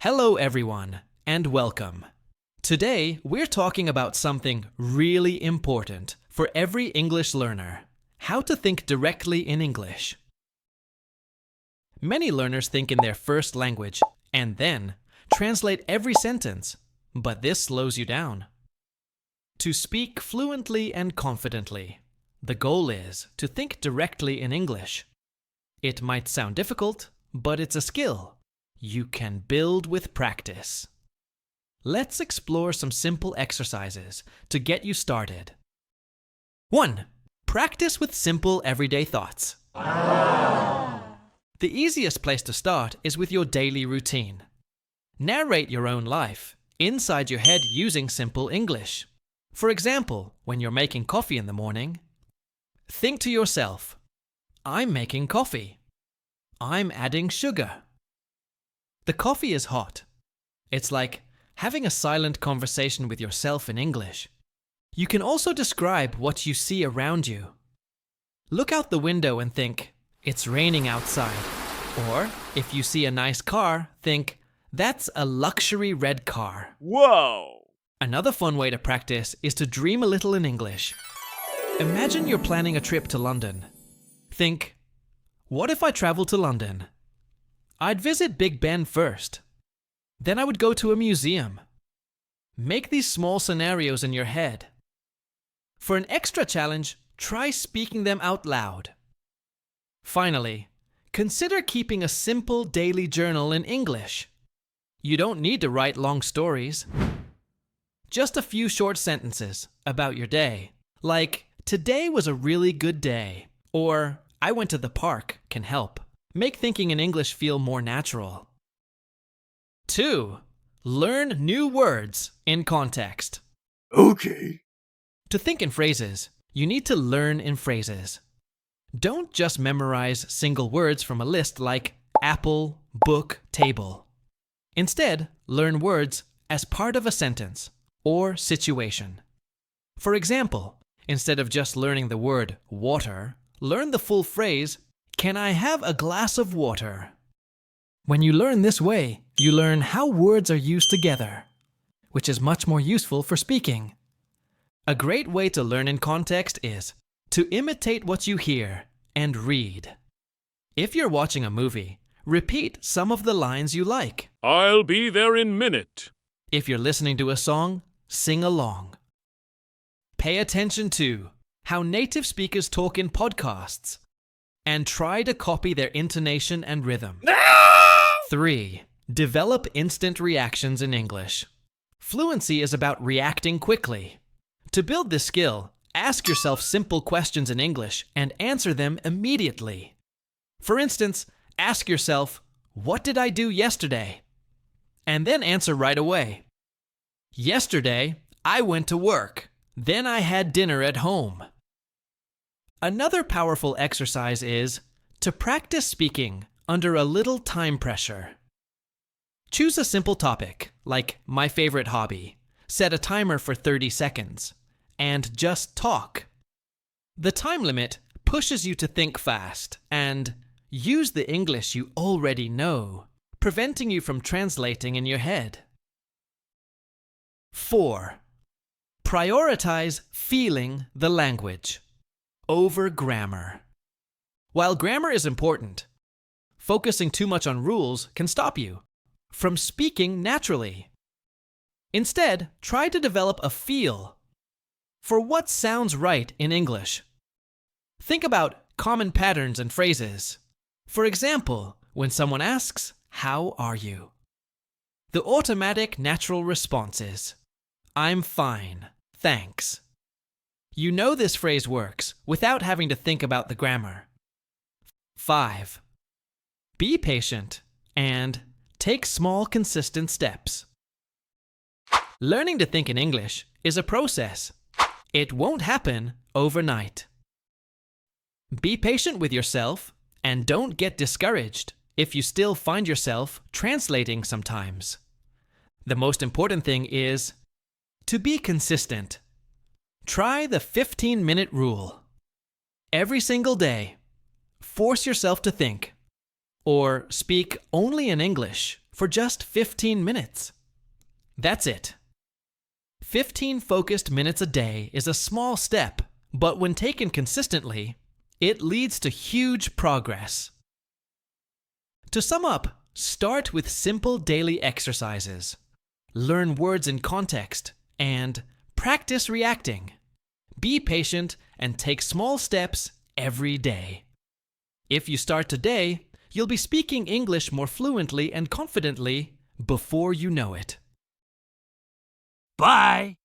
Hello everyone, and welcome. Today, we're talking about something really important for every English learner: how to think directly in English. Many learners think in their first language and then translate every sentence, but this slows you down. To speak fluently and confidently, the goal is to think directly in English. It might sound difficult, but it's a skill you can build with practice. Let's explore some simple exercises to get you started. 1. Practice with simple everyday thoughts. The easiest place to start is with your daily routine. Narrate your own life inside your head using simple English. For example, when you're making coffee in the morning, think to yourself, "I'm making coffee. I'm adding sugar. The coffee is hot." It's like having a silent conversation with yourself in English. You can also describe what you see around you. Look out the window and think, "It's raining outside." Or, if you see a nice car, think, "That's a luxury red car." Whoa! Another fun way to practice is to dream a little in English. Imagine you're planning a trip to London. Think, "What if I traveled to London? I'd visit Big Ben first. Then I would go to a museum." Make these small scenarios in your head. For an extra challenge, try speaking them out loud. Finally, consider keeping a simple daily journal in English. You don't need to write long stories. Just a few short sentences about your day, like, "Today was a really good day," or "I went to the park," can help. Make thinking in English feel more natural. 2. Learn new words in context. Okay. To think in phrases, you need to learn in phrases. Don't just memorize single words from a list like apple, book, table. Instead, learn words as part of a sentence or situation. For example, instead of just learning the word water, learn the full phrase, "Can I have a glass of water?" When you learn this way, you learn how words are used together, which is much more useful for speaking. A great way to learn in context is to imitate what you hear and read. If you're watching a movie, repeat some of the lines you like. I'll be there in minute. If you're listening to a song, sing along. Pay attention to how native speakers talk in podcasts and try to copy their intonation and rhythm. 3. Develop instant reactions in English. Fluency is about reacting quickly. To build this skill, ask yourself simple questions in English and answer them immediately. For instance, ask yourself, "What did I do yesterday?" And then answer right away. "Yesterday, I went to work. Then I had dinner at home." Another powerful exercise is to practice speaking under a little time pressure. Choose a simple topic, like my favorite hobby. Set a timer for 30 seconds, and just talk. The time limit pushes you to think fast and use the English you already know, preventing you from translating in your head. 4. Prioritize feeling the language over grammar. While grammar is important, focusing too much on rules can stop you from speaking naturally. Instead, try to develop a feel for what sounds right in English. Think about common patterns and phrases. For example, when someone asks, "How are you?" the automatic natural response is, "I'm fine, thanks." You know this phrase works without having to think about the grammar. 5. Be patient and take small, consistent steps. Learning to think in English is a process. It won't happen overnight. Be patient with yourself and don't get discouraged if you still find yourself translating sometimes. The most important thing is to be consistent. Try the 15-minute rule. Every single day, force yourself to think, or speak only in English for just 15 minutes. That's it. 15 focused minutes a day is a small step, but when taken consistently, it leads to huge progress. To sum up, start with simple daily exercises. Learn words in context and practice reacting. Be patient and take small steps every day. If you start today, you'll be speaking English more fluently and confidently before you know it. Bye!